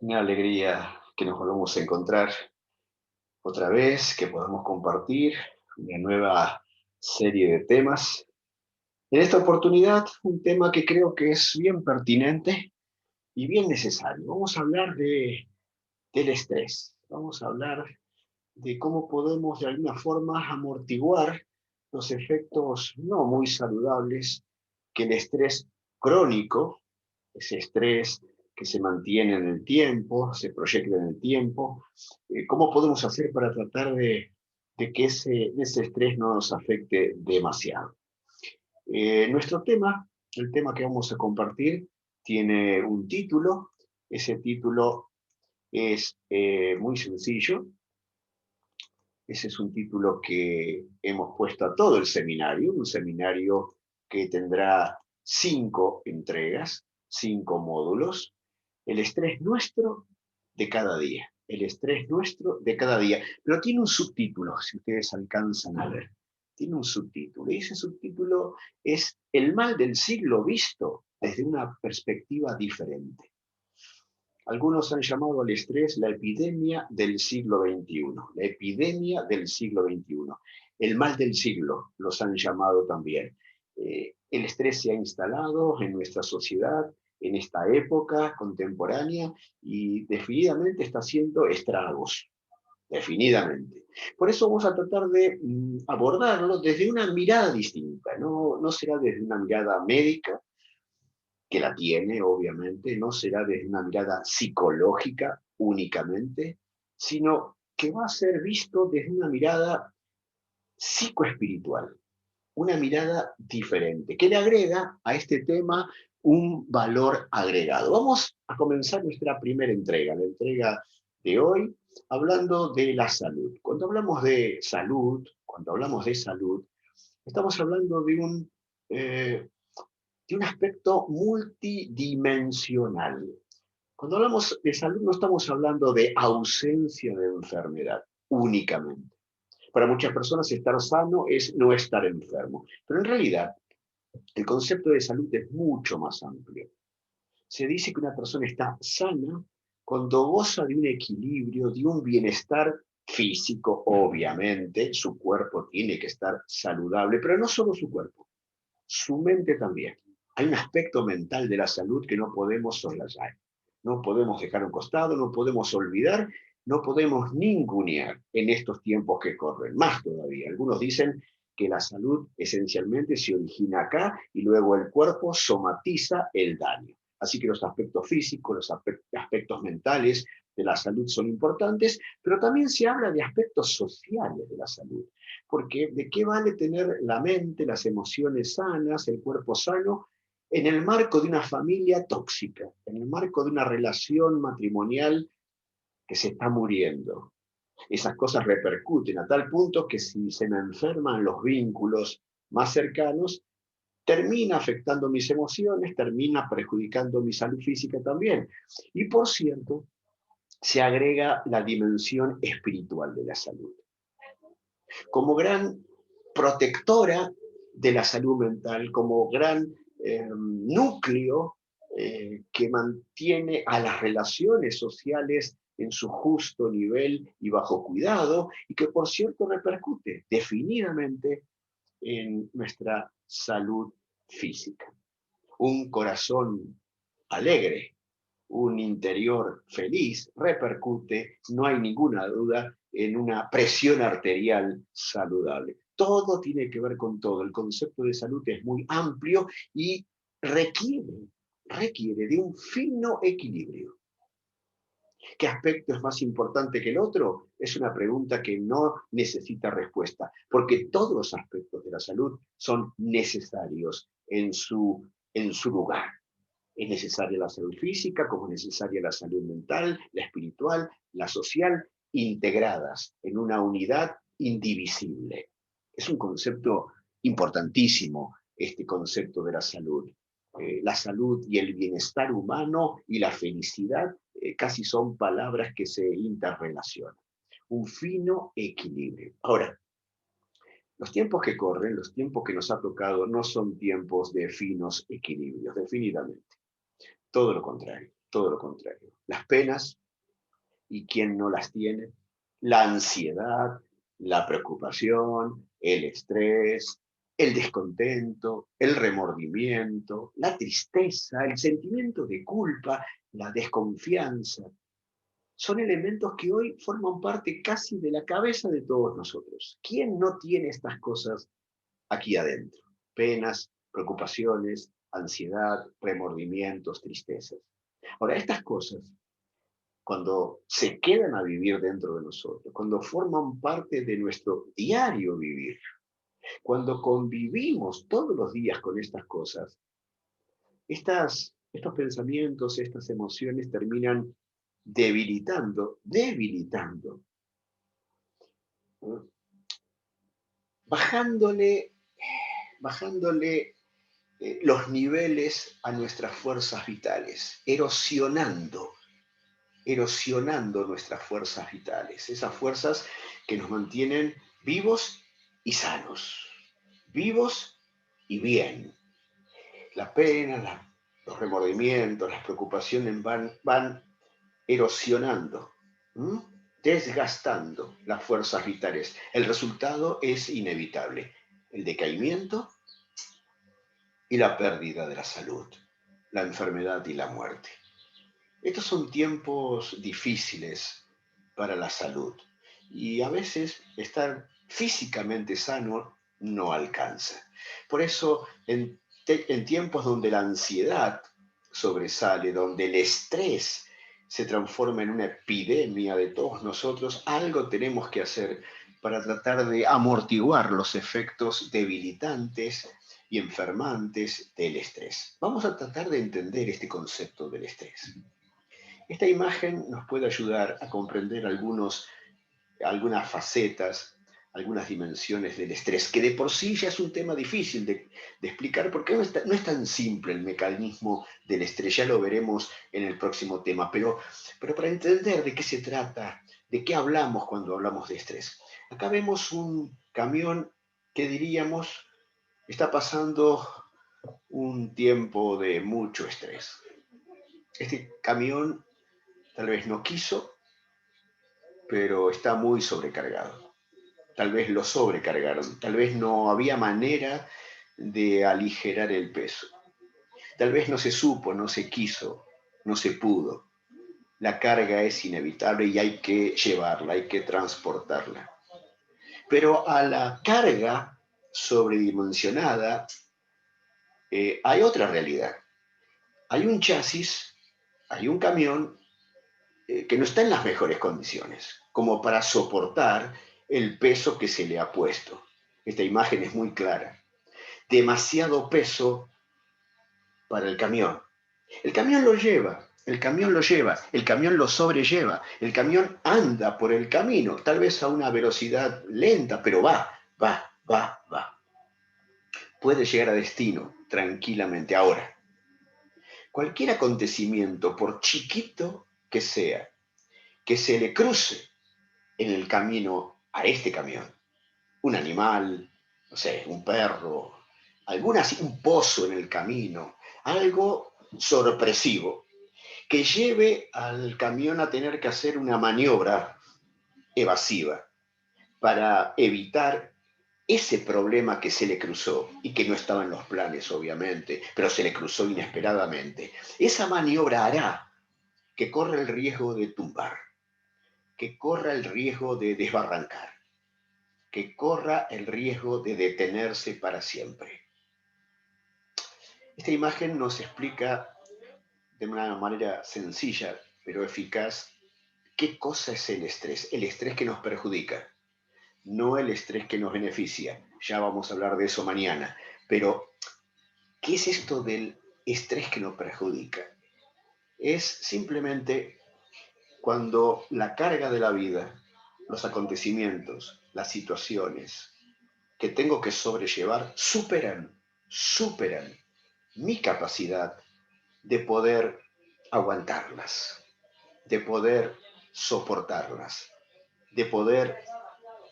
Una alegría que nos volvamos a encontrar otra vez, que podamos compartir una nueva serie de temas. En esta oportunidad, un tema que creo que es bien pertinente y bien necesario. Vamos a hablar del estrés. Vamos a hablar de cómo podemos de alguna forma amortiguar los efectos no muy saludables que el estrés crónico, ese estrés que se mantiene en el tiempo, se proyecta en el tiempo, cómo podemos hacer para tratar de que ese estrés no nos afecte demasiado. Nuestro tema, el tema que vamos a compartir, tiene un título. Ese título es muy sencillo. Ese es un título que hemos puesto a todo el seminario, un seminario que tendrá 5 entregas, 5 módulos. El estrés nuestro de cada día. El estrés nuestro de cada día. Pero tiene un subtítulo, si ustedes alcanzan a ver. Tiene un subtítulo. Y ese subtítulo es El mal del siglo visto desde una perspectiva diferente. Algunos han llamado al estrés la epidemia del siglo XXI, la epidemia del siglo XXI. El mal del siglo los han llamado también. El estrés se ha instalado en nuestra sociedad, en esta época contemporánea, y definitivamente está haciendo estragos, definitivamente. Por eso vamos a tratar de abordarlo desde una mirada distinta, no será desde una mirada médica, que la tiene, obviamente, no será desde una mirada psicológica únicamente, sino que va a ser visto desde una mirada psicoespiritual, una mirada diferente, que le agrega a este tema un valor agregado. Vamos a comenzar nuestra primera entrega, la entrega de hoy, hablando de la salud. Cuando hablamos de salud, estamos hablando eh, de un aspecto multidimensional. Cuando hablamos de salud no estamos hablando de ausencia de enfermedad únicamente. Para muchas personas estar sano es no estar enfermo, pero en realidad el concepto de salud es mucho más amplio. Se dice que una persona está sana cuando goza de un equilibrio, de un bienestar físico, obviamente, su cuerpo tiene que estar saludable, pero no solo su cuerpo, su mente también. Hay un aspecto mental de la salud que no podemos soslayar, no podemos dejar a un costado, no podemos olvidar, no podemos ningunear en estos tiempos que corren. Más todavía, algunos dicen que la salud esencialmente se origina acá y luego el cuerpo somatiza el daño. Así que los aspectos físicos, los aspectos mentales de la salud son importantes, pero también se habla de aspectos sociales de la salud. Porque ¿de qué vale tener la mente, las emociones sanas, el cuerpo sano, en el marco de una familia tóxica, en el marco de una relación matrimonial que se está muriendo? Esas cosas repercuten a tal punto que si se me enferman los vínculos más cercanos, termina afectando mis emociones, termina perjudicando mi salud física también. Y por cierto, se agrega la dimensión espiritual de la salud. Como gran protectora de la salud mental, como gran núcleo que mantiene a las relaciones sociales en su justo nivel y bajo cuidado, y que por cierto repercute definidamente en nuestra salud física. Un corazón alegre, un interior feliz, repercute, no hay ninguna duda, en una presión arterial saludable. Todo tiene que ver con todo. El concepto de salud es muy amplio y requiere de un fino equilibrio. ¿Qué aspecto es más importante que el otro? Es una pregunta que no necesita respuesta, porque todos los aspectos de la salud son necesarios en su lugar. Es necesaria la salud física, como es necesaria la salud mental, la espiritual, la social, integradas en una unidad indivisible. Es un concepto importantísimo, este concepto de la salud. La salud y el bienestar humano y la felicidad casi son palabras que se interrelacionan. Un fino equilibrio. Ahora, los tiempos que corren, los tiempos que nos ha tocado, no son tiempos de finos equilibrios, definitivamente. Todo lo contrario. todo lo contrario. Las penas, y quién no las tiene, la ansiedad, la preocupación, el estrés, el descontento, el remordimiento, la tristeza, el sentimiento de culpa, la desconfianza, son elementos que hoy forman parte casi de la cabeza de todos nosotros. ¿Quién no tiene estas cosas aquí adentro? Penas, preocupaciones, ansiedad, remordimientos, tristezas. Ahora, estas cosas, cuando se quedan a vivir dentro de nosotros, cuando forman parte de nuestro diario vivir, cuando convivimos todos los días con estas cosas, estos pensamientos, estas emociones terminan debilitando, ¿no? bajándole, bajándole los niveles a nuestras fuerzas vitales, erosionando nuestras fuerzas vitales, esas fuerzas que nos mantienen vivos y sanos, vivos y bien. La pena, los remordimientos, las preocupaciones van erosionando, ¿m? Desgastando las fuerzas vitales. El resultado es inevitable, el decaimiento y la pérdida de la salud, la enfermedad y la muerte. Estos son tiempos difíciles para la salud y a veces estar físicamente sano no alcanza. Por eso, en tiempos donde la ansiedad sobresale, donde el estrés se transforma en una epidemia de todos nosotros, algo tenemos que hacer para tratar de amortiguar los efectos debilitantes y enfermantes del estrés. Vamos a tratar de entender este concepto del estrés. Esta imagen nos puede ayudar a comprender algunas facetas, algunas dimensiones del estrés, que de por sí ya es un tema difícil de explicar porque no es tan simple el mecanismo del estrés, ya lo veremos en el próximo tema, pero para entender de qué se trata, de qué hablamos cuando hablamos de estrés. Acá vemos un camión que diríamos está pasando un tiempo de mucho estrés. Este camión tal vez no quiso, pero está muy sobrecargado. Tal vez lo sobrecargaron, tal vez no había manera de aligerar el peso. Tal vez no se supo, no se quiso, no se pudo. La carga es inevitable y hay que llevarla, hay que transportarla. Pero a la carga sobredimensionada hay otra realidad. Hay un chasis, hay un camión que no está en las mejores condiciones, como para soportar el peso que se le ha puesto. Esta imagen es muy clara. Demasiado peso para el camión. El camión lo lleva, el camión lo lleva, el camión lo sobrelleva, el camión anda por el camino, tal vez a una velocidad lenta, pero va. Puede llegar a destino tranquilamente. Ahora, cualquier acontecimiento, por chiquito que se le cruce en el camino a este camión, un animal, no sé, un perro, un pozo en el camino, algo sorpresivo, que lleve al camión a tener que hacer una maniobra evasiva para evitar ese problema que se le cruzó y que no estaba en los planes, obviamente, pero se le cruzó inesperadamente. Esa maniobra hará que corra el riesgo de tumbar, que corra el riesgo de desbarrancar, que corra el riesgo de detenerse para siempre. Esta imagen nos explica de una manera sencilla pero eficaz qué cosa es el estrés que nos perjudica, no el estrés que nos beneficia. Ya vamos a hablar de eso mañana, pero ¿qué es esto del estrés que nos perjudica? Es simplemente cuando la carga de la vida, los acontecimientos, las situaciones que tengo que sobrellevar superan mi capacidad de poder aguantarlas, de poder soportarlas, de poder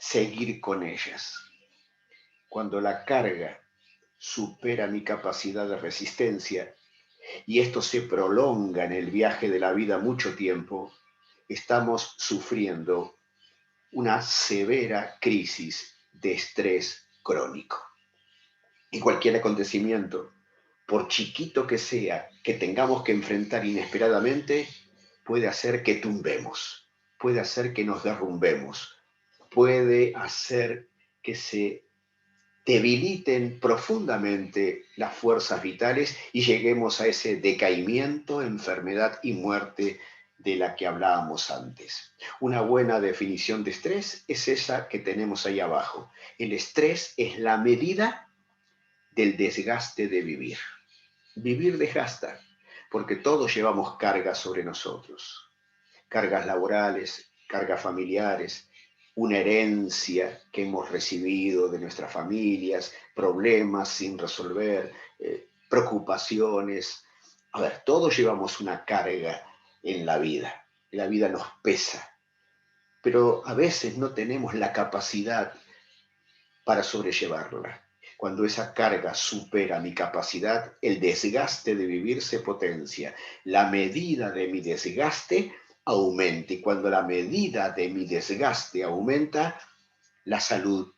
seguir con ellas. Cuando la carga supera mi capacidad de resistencia, y esto se prolonga en el viaje de la vida mucho tiempo, estamos sufriendo una severa crisis de estrés crónico. Y cualquier acontecimiento, por chiquito que sea, que tengamos que enfrentar inesperadamente, puede hacer que tumbemos, puede hacer que nos derrumbemos, puede hacer que se debiliten profundamente las fuerzas vitales y lleguemos a ese decaimiento, enfermedad y muerte de la que hablábamos antes. Una buena definición de estrés es esa que tenemos ahí abajo. El estrés es la medida del desgaste de vivir. Vivir desgasta, porque todos llevamos cargas sobre nosotros, cargas laborales, cargas familiares, una herencia que hemos recibido de nuestras familias, problemas sin resolver, preocupaciones. A ver, todos llevamos una carga en la vida nos pesa, pero a veces no tenemos la capacidad para sobrellevarla. Cuando esa carga supera mi capacidad, el desgaste de vivir se potencia. La medida de mi desgaste aumenta y cuando la medida de mi desgaste aumenta, la salud,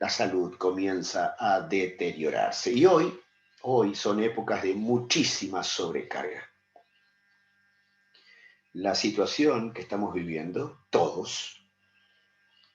la salud comienza a deteriorarse. Y hoy son épocas de muchísima sobrecarga. La situación que estamos viviendo, todos,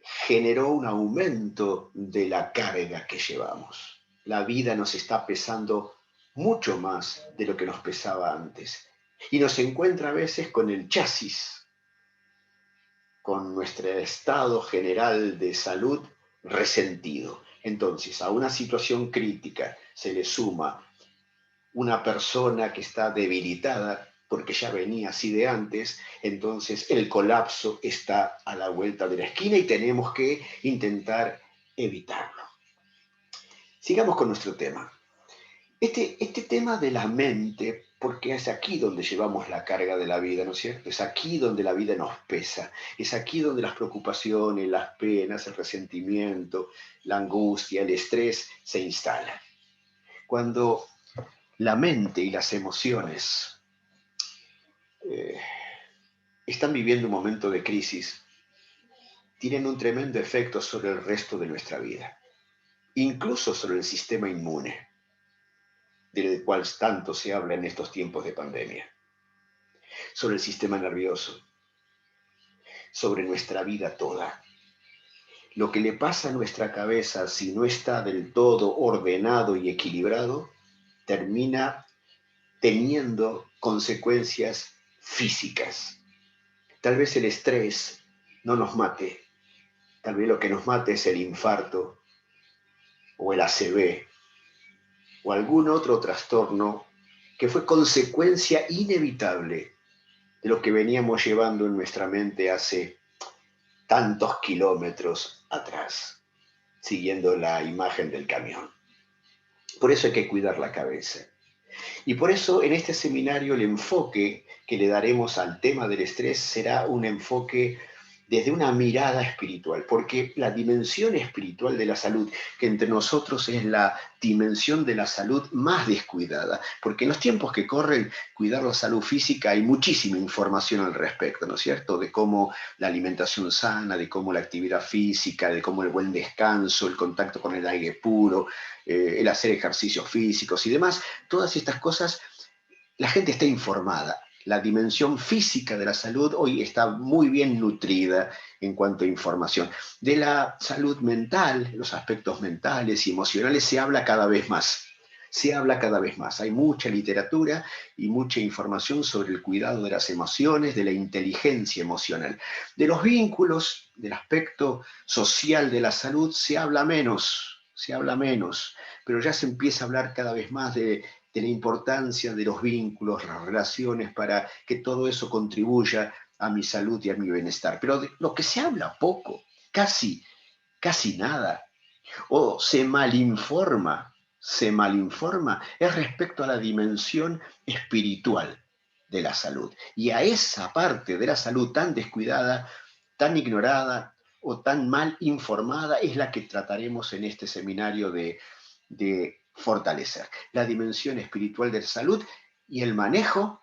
generó un aumento de la carga que llevamos. La vida nos está pesando mucho más de lo que nos pesaba antes. Y nos encuentra a veces con el chasis, con nuestro estado general de salud resentido. Entonces, a una situación crítica se le suma una persona que está debilitada porque ya venía así de antes, entonces el colapso está a la vuelta de la esquina y tenemos que intentar evitarlo. Sigamos con nuestro tema. Este tema de la mente, porque es aquí donde llevamos la carga de la vida, ¿no es cierto? Es aquí donde la vida nos pesa, es aquí donde las preocupaciones, las penas, el resentimiento, la angustia, el estrés se instalan. Cuando la mente y las emociones eh, están viviendo un momento de crisis, tienen un tremendo efecto sobre el resto de nuestra vida, incluso sobre el sistema inmune, del cual tanto se habla en estos tiempos de pandemia, sobre el sistema nervioso, sobre nuestra vida toda. Lo que le pasa a nuestra cabeza si no está del todo ordenado y equilibrado, termina teniendo consecuencias físicas. Tal vez el estrés no nos mate, tal vez lo que nos mate es el infarto o el ACV o algún otro trastorno que fue consecuencia inevitable de lo que veníamos llevando en nuestra mente hace tantos kilómetros atrás, siguiendo la imagen del camión. Por eso hay que cuidar la cabeza. Y por eso en este seminario el enfoque que le daremos al tema del estrés será un enfoque desde una mirada espiritual, porque la dimensión espiritual de la salud, que entre nosotros es la dimensión de la salud más descuidada, porque en los tiempos que corren, cuidar la salud física hay muchísima información al respecto, ¿no es cierto? De cómo la alimentación sana, de cómo la actividad física, de cómo el buen descanso, el contacto con el aire puro, el hacer ejercicios físicos y demás, todas estas cosas, la gente está informada. La dimensión física de la salud hoy está muy bien nutrida en cuanto a información. De la salud mental, los aspectos mentales y emocionales se habla cada vez más. Se habla cada vez más. Hay mucha literatura y mucha información sobre el cuidado de las emociones, de la inteligencia emocional. De los vínculos, del aspecto social de la salud, se habla menos, pero ya se empieza a hablar cada vez más de la importancia de los vínculos, las relaciones, para que todo eso contribuya a mi salud y a mi bienestar. Pero de lo que se habla poco, casi nada, o se malinforma, es respecto a la dimensión espiritual de la salud. Y a esa parte de la salud tan descuidada, tan ignorada o tan mal informada es la que trataremos en este seminario de fortalecer. La dimensión espiritual de la salud y el manejo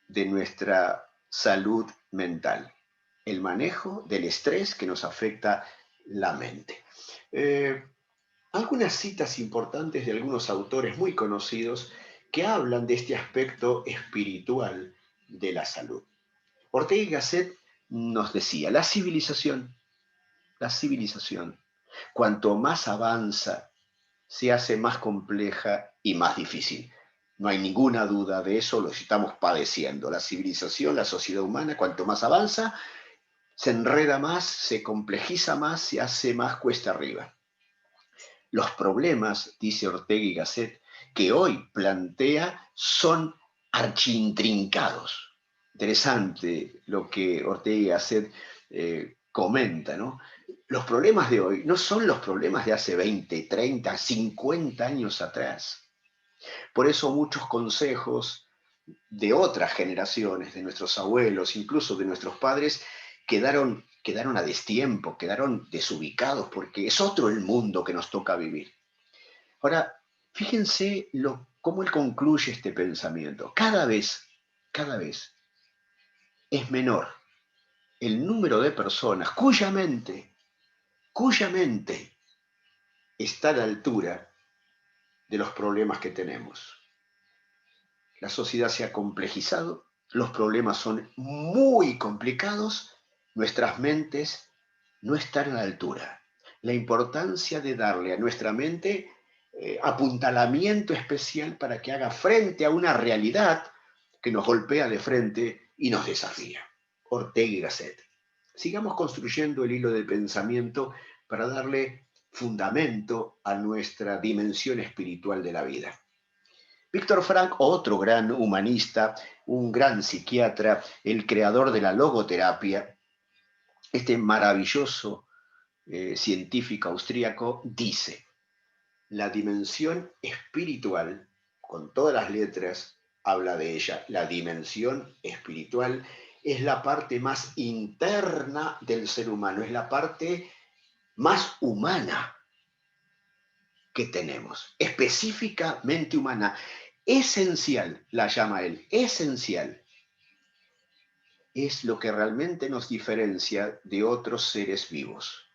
de nuestra salud mental, el manejo del estrés que nos afecta la mente. Eh, Algunas citas importantes de algunos autores muy conocidos que hablan de este aspecto espiritual de la salud. Ortega y Gasset nos decía, la civilización, cuanto más avanza, se hace más compleja y más difícil. No hay ninguna duda de eso, lo estamos padeciendo. La civilización, la sociedad humana, cuanto más avanza, se enreda más, se complejiza más, se hace más cuesta arriba. Los problemas, dice Ortega y Gasset, que hoy plantea son archintrincados. Interesante lo que Ortega y Gasset comenta, ¿no? Los problemas de hoy no son los problemas de hace 20, 30, 50 años atrás. Por eso muchos consejos de otras generaciones, de nuestros abuelos, incluso de nuestros padres, quedaron a destiempo, quedaron desubicados, porque es otro el mundo que nos toca vivir. Ahora, fíjense cómo él concluye este pensamiento. Cada vez es menor el número de personas cuya mente está a la altura de los problemas que tenemos. La sociedad se ha complejizado, los problemas son muy complicados, nuestras mentes no están a la altura. La importancia de darle a nuestra mente apuntalamiento especial para que haga frente a una realidad que nos golpea de frente y nos desafía. Ortega y Gasset. Sigamos construyendo el hilo de pensamiento para darle fundamento a nuestra dimensión espiritual de la vida. Víctor Frank, otro gran humanista, un gran psiquiatra, el creador de la logoterapia, este maravilloso científico austríaco, dice, la dimensión espiritual, con todas las letras, habla de ella, la dimensión espiritual es la parte más interna del ser humano, es la parte más humana que tenemos, específicamente humana, esencial, la llama él, esencial. Es lo que realmente nos diferencia de otros seres vivos.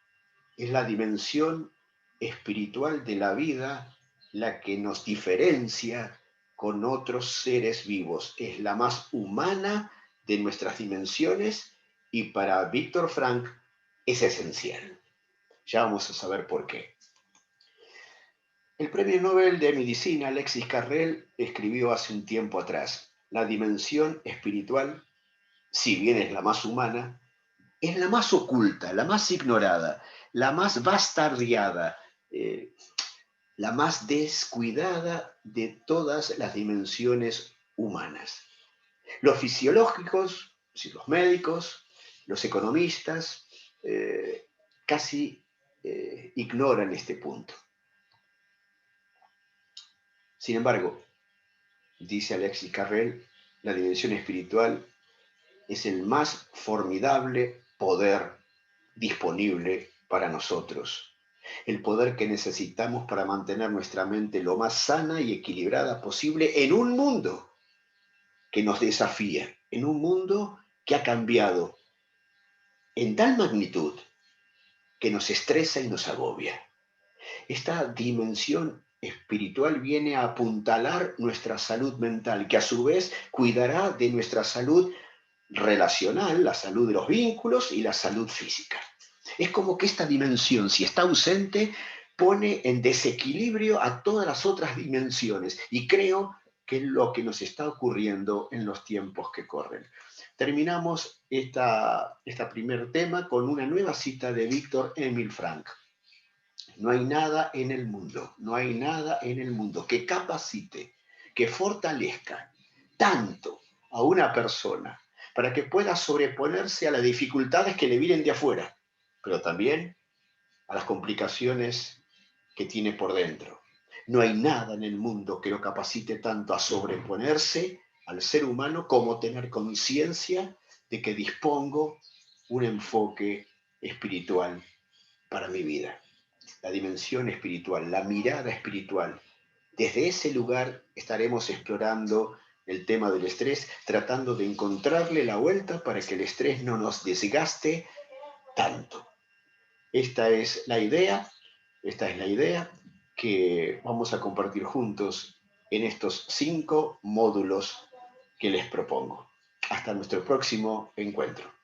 Es la dimensión espiritual de la vida la que nos diferencia con otros seres vivos. Es la más humana de nuestras dimensiones y para Víctor Frank es esencial. Ya vamos a saber por qué. El premio Nobel de Medicina Alexis Carrel escribió hace un tiempo atrás, la dimensión espiritual, si bien es la más humana, es la más oculta, la más ignorada, la más bastardeada, eh, la más descuidada de todas las dimensiones humanas. Los fisiológicos, los médicos, los economistas, casi ignoran este punto. Sin embargo, dice Alexis Carrel, la dimensión espiritual es el más formidable poder disponible para nosotros. El poder que necesitamos para mantener nuestra mente lo más sana y equilibrada posible en un mundo que nos desafía, en un mundo que ha cambiado en tal magnitud que nos estresa y nos agobia. Esta dimensión espiritual viene a apuntalar nuestra salud mental, que a su vez cuidará de nuestra salud relacional, la salud de los vínculos y la salud física. Es como que esta dimensión, si está ausente, pone en desequilibrio a todas las otras dimensiones y creo que es lo que nos está ocurriendo en los tiempos que corren. Terminamos este primer tema con una nueva cita de Víctor Emil Frank. No hay nada en el mundo, no hay nada en el mundo que capacite, que fortalezca tanto a una persona para que pueda sobreponerse a las dificultades que le vienen de afuera, pero también a las complicaciones que tiene por dentro. No hay nada en el mundo que lo capacite tanto a sobreponerse al ser humano como tener conciencia de que dispongo un enfoque espiritual para mi vida. La dimensión espiritual, la mirada espiritual, Desde ese lugar estaremos explorando el tema del estrés, tratando de encontrarle la vuelta para que el estrés no nos desgaste tanto. Esta es la idea, esta es la idea que vamos a compartir juntos en estos 5 módulos que les propongo. Hasta nuestro próximo encuentro.